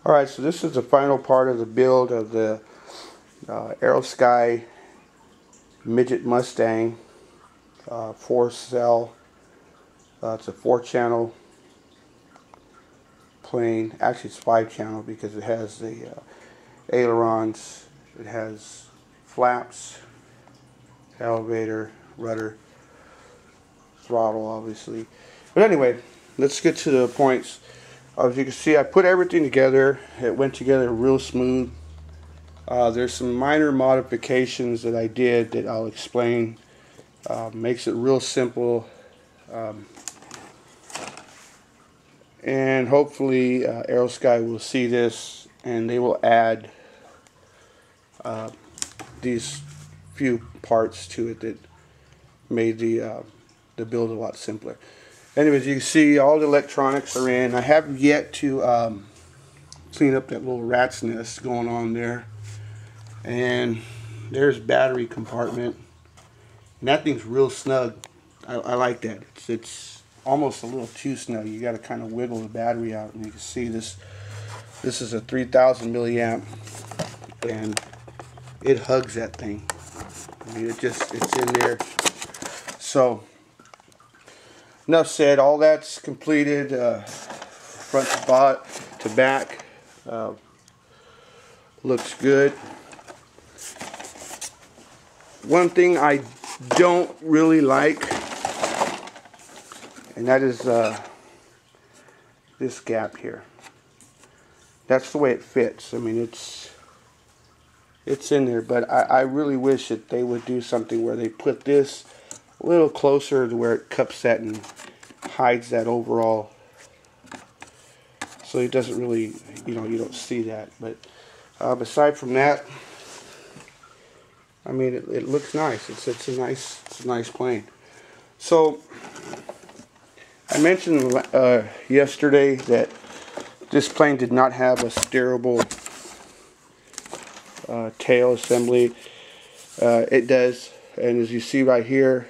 Alright, so this is the final part of the build of the Aerosky Midget Mustang 4-cell. It's a 4-channel plane. Actually, it's 5-channel because it has the ailerons, it has flaps, elevator, rudder, throttle, obviously. But anyway, let's get to the points. As you can see, I put everything together. It went together real smooth. There's some minor modifications that I did that I'll explain. Makes it real simple. And hopefully Aerosky will see this and they will add these few parts to it that made the build a lot simpler. Anyways, you can see all the electronics are in. I have yet to clean up that little rat's nest going on there. And there's battery compartment. And that thing's real snug. I like that. It's almost a little too snug. You got to kind of wiggle the battery out. And you can see this is a 3000 milliamp. And it hugs that thing. I mean, it's in there. So, enough said. All that's completed, front to back. Looks good. One thing I don't really like, and that is this gap here. That's the way it fits. I mean, it's in there, but I really wish that they would do something where they put this a little closer to where it cups that and hides that overall, so it doesn't really, you don't see that. But aside from that, I mean, it looks nice. It's a nice plane. So I mentioned yesterday that this plane did not have a steerable tail assembly. It does, and as you see right here,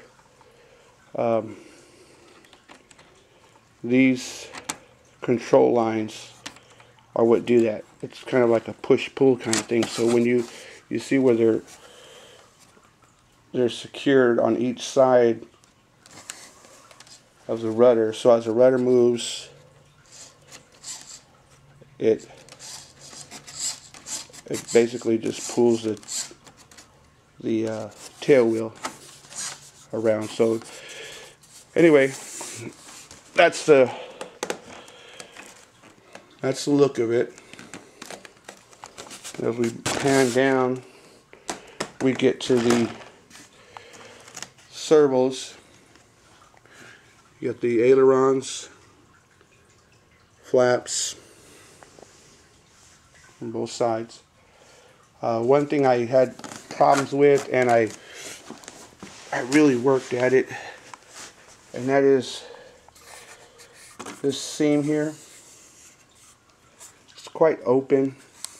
these control lines are what do that. It's kind of like a push-pull kind of thing. So when you see where they're secured on each side of the rudder. So as the rudder moves, it basically just pulls the tail wheel around. So anyway, that's the look of it. As we pan down, we get to the servos. You got the ailerons, flaps on both sides. One thing I had problems with, and I really worked at it, and that is this seam here. It's quite open.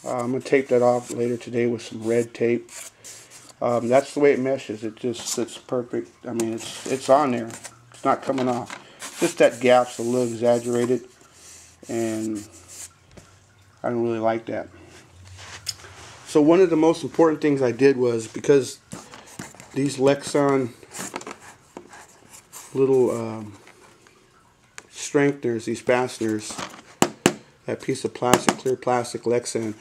I'm going to tape that off later today with some red tape. That's the way it meshes. It just sits perfect. I mean, it's on there. It's not coming off. Just that gap's a little exaggerated, and I don't really like that. So one of the most important things I did was, because these lexan little strengtheners, these fasteners, that piece of plastic, clear plastic lexan,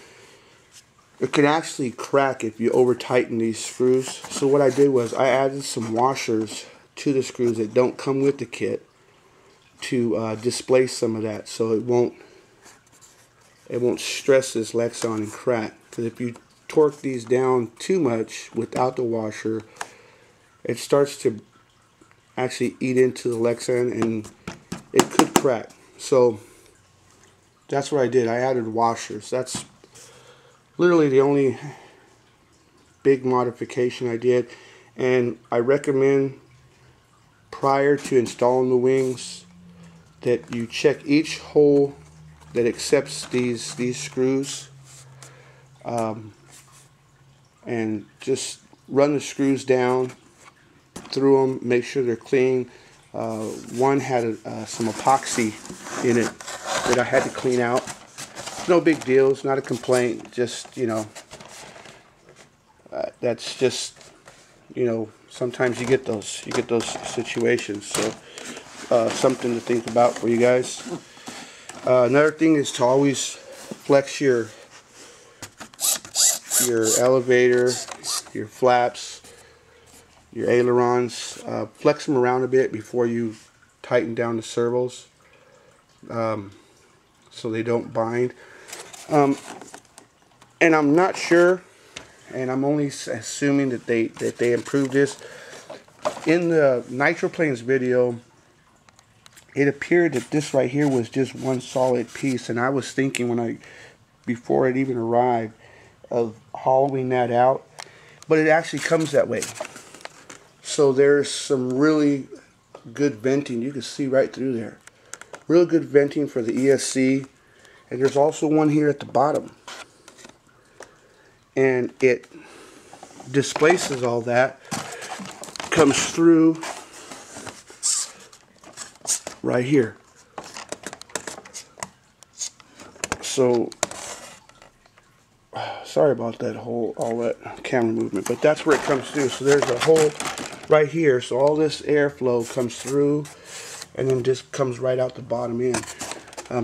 it can actually crack if you over tighten these screws. So what I did was I added some washers to the screws that don't come with the kit to displace some of that, so it won't stress this lexan and crack. Because if you torque these down too much without the washer, it starts to actually eat into the lexan and it could crack. So that's what I did. I added washers. That's literally the only big modification I did, and I recommend prior to installing the wings that you check each hole that accepts these screws, and just run the screws down through them, make sure they're clean. One had some epoxy in it that I had to clean out. It's no big deal. It's not a complaint. Just, you know, that's just, you know, sometimes you get those situations. So something to think about for you guys. Another thing is to always flex your elevator, your flaps, your ailerons. Flex them around a bit before you tighten down the servos, so they don't bind. And I'm not sure, and I'm only assuming that they improved this. In the Nitroplanes video, it appeared that this right here was just one solid piece, and I was thinking before it even arrived of hollowing that out, but it actually comes that way. So there's some really good venting. You can see right through there. Real good venting for the ESC, and there's also one here at the bottom, and it displaces all that, comes through right here. So sorry about that all that camera movement, but that's where it comes through. So there's a hole right here, so all this airflow comes through and then just comes right out the bottom end.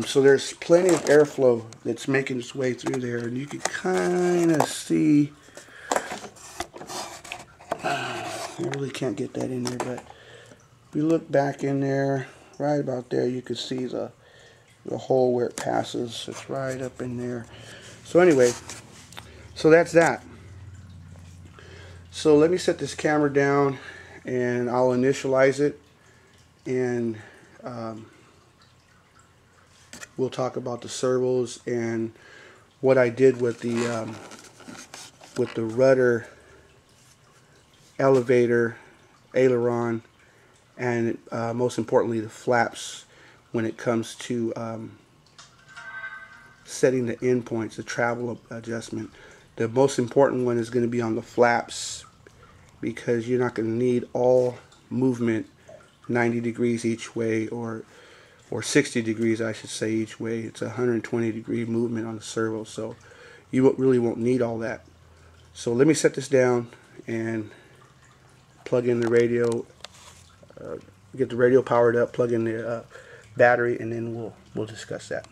So there's plenty of airflow that's making its way through there, and you can kind of see, I really can't get that in there, but if you look back in there, right about there, you can see the hole where it passes. It's right up in there. So anyway, so that's that. So let me set this camera down and I'll initialize it, and we'll talk about the servos and what I did with the rudder, elevator, aileron, and most importantly the flaps when it comes to setting the endpoints, the travel adjustment. The most important one is going to be on the flaps, because you're not going to need all movement 90 degrees each way, or 60 degrees I should say each way. It's a 120 degree movement on the servo, so you really won't need all that. So let me set this down and plug in the radio, get the radio powered up, plug in the battery, and then we'll discuss that.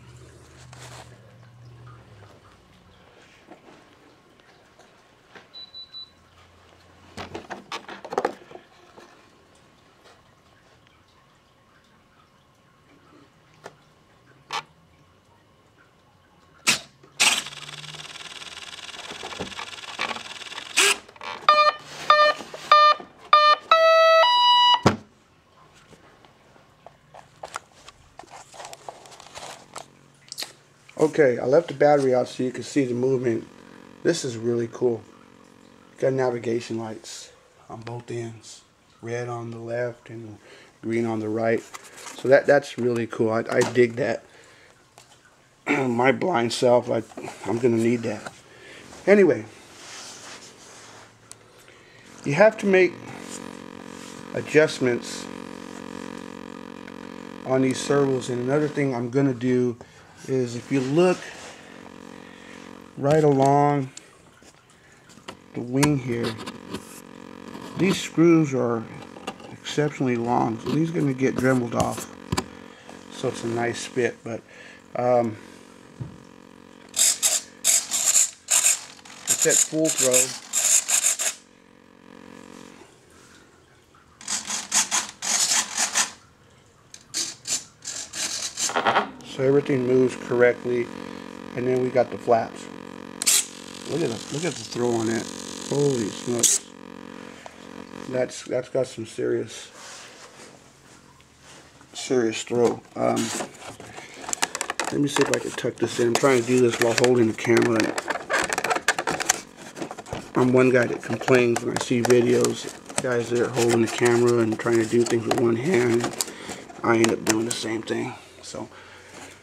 Okay, I left the battery out so you can see the movement. This is really cool. Got navigation lights on both ends. Red on the left and green on the right. So that's really cool. I dig that. My blind self, I'm going to need that. Anyway, you have to make adjustments on these servos. And another thing I'm going to do is, if you look right along the wing here, these screws are exceptionally long, so these are going to get dremeled off, so it's a nice fit. But it's at full throw. So everything moves correctly, and then we got the flaps. Look at the throw on that. Holy smokes! That's got some serious throw. Let me see if I can tuck this in. I'm trying to do this while holding the camera. I'm one guy that complains when I see videos, guys that are holding the camera and trying to do things with one hand. And I end up doing the same thing. So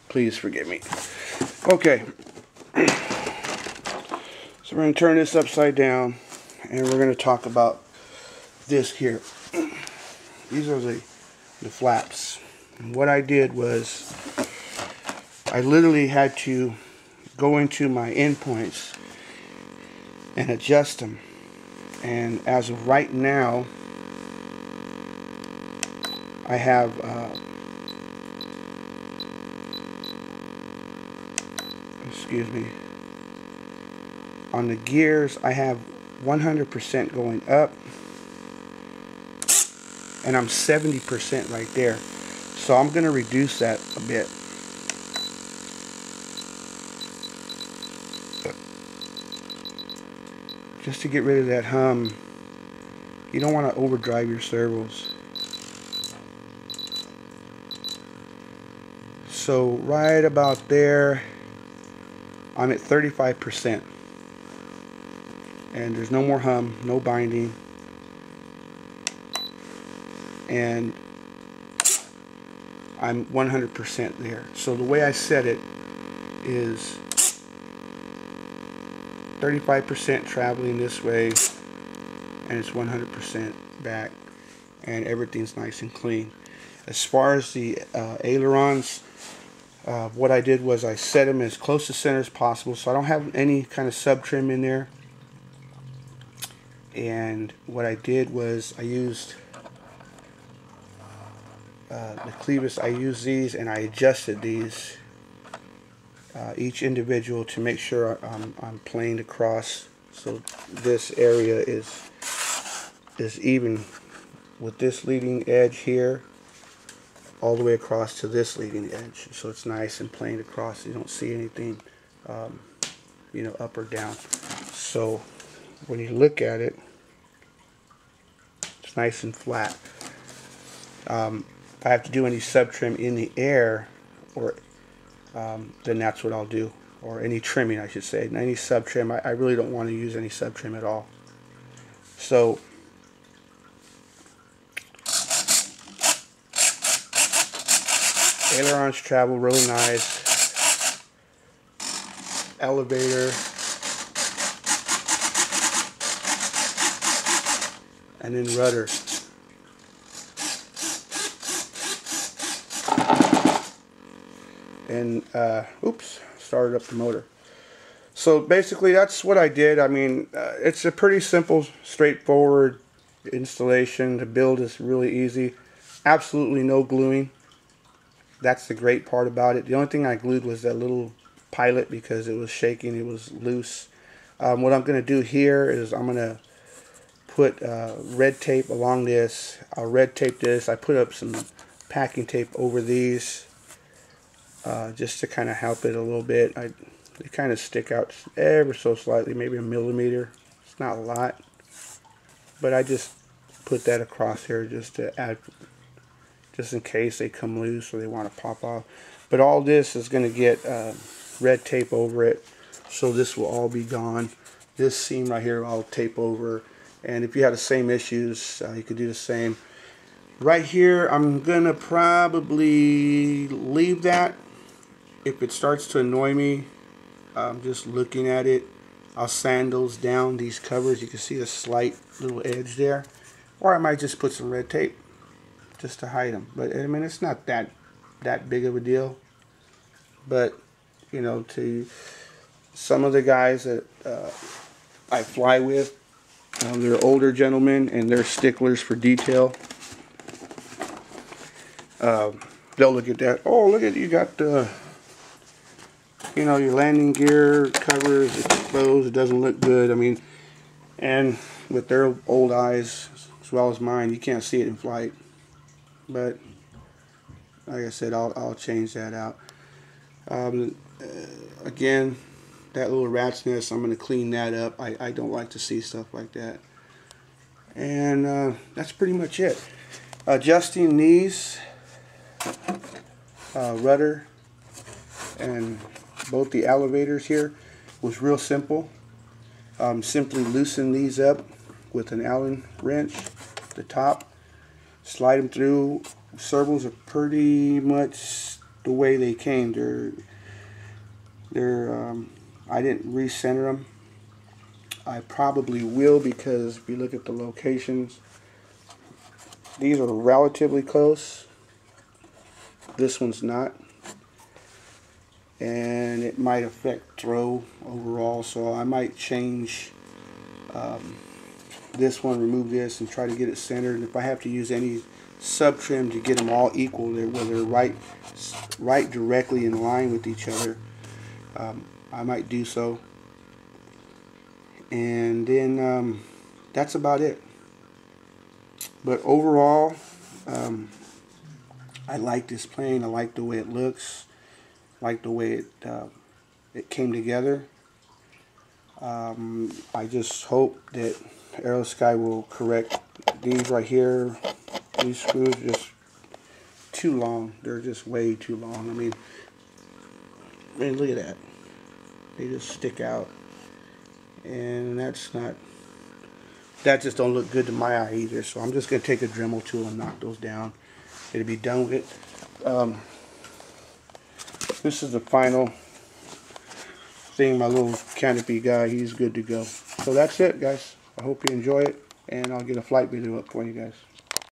please forgive me. Okay. So we're going to turn this upside down, and we're going to talk about this here. These are the flaps. And what I did was, I literally had to go into my endpoints and adjust them. And as of right now, I have excuse me, on the gears I have 100% going up, and I'm 70% right there. So I'm going to reduce that a bit. Just to get rid of that hum. You don't want to overdrive your servos. So right about there, I'm at 35%. And there's no more hum, no binding. And I'm 100% there. So the way I set it is 35% traveling this way, and it's 100% back, and everything's nice and clean. As far as the ailerons, what I did was I set them as close to center as possible, so I don't have any kind of sub trim in there. And what I did was I used the clevis. I used these and I adjusted these each individual to make sure I'm planed across, so this area is even with this leading edge here all the way across to this leading edge, so it's nice and planed across. You don't see anything you know, up or down. So when you look at it, it's nice and flat. If I have to do any sub trim in the air, or then that's what I'll do, or any trimming I should say. And any sub trim, I really don't want to use any sub trim at all. So ailerons travel really nice. Elevator, and then rudder. And oops, started up the motor. So basically that's what I did. I mean, it's a pretty simple, straightforward installation. The build is really easy. Absolutely no gluing. That's the great part about it. The only thing I glued was that little pilot because it was shaking, it was loose. What I'm going to do here is I'm going to put red tape along this. I'll red tape this. I put up some packing tape over these just to kind of help it a little bit. They kind of stick out ever so slightly, maybe a millimeter. It's not a lot, but I just put that across here just to add, just in case they come loose or they want to pop off. But all this is going to get red tape over it, so this will all be gone. This seam right here I'll tape over, and if you have the same issues, you could do the same. Right here I'm going to probably leave that. If it starts to annoy me, just looking at it, I'll sand those down, these covers. You can see a slight little edge there, or I might just put some red tape just to hide them. But I mean, it's not that big of a deal. But you know, to some of the guys that I fly with, they're older gentlemen and they're sticklers for detail. They'll look at that. Oh, look at, you got the, you know, your landing gear cover is exposed. It doesn't look good. I mean, and with their old eyes as well as mine, you can't see it in flight. But like I said, I'll change that out. Again, that little rat's nest, I'm going to clean that up. I don't like to see stuff like that. And that's pretty much it. Adjusting these rudder and both the elevators here was real simple. Simply loosen these up with an Allen wrench, the top, slide them through. Servos are pretty much the way they came. I didn't recenter them. I probably will, because if you look at the locations, these are relatively close. This one's not. and it might affect throw overall, so I might change this one, remove this, and try to get it centered. And if I have to use any sub trim to get them all equal, where they're right directly in line with each other, I might do so. And then that's about it. But overall, I like this plane. I like the way it looks. I like the way it came together. I just hope that Aerosky will correct these right here. These screws are just too long. They're just way too long. I mean, look at that. They just stick out, and that just don't look good to my eye either. So I'm just gonna take a Dremel tool and knock those down. It'll be done with it. This is the final thing. My little canopy guy, he's good to go. So that's it, guys. I hope you enjoy it, and I'll get a flight video up for you guys.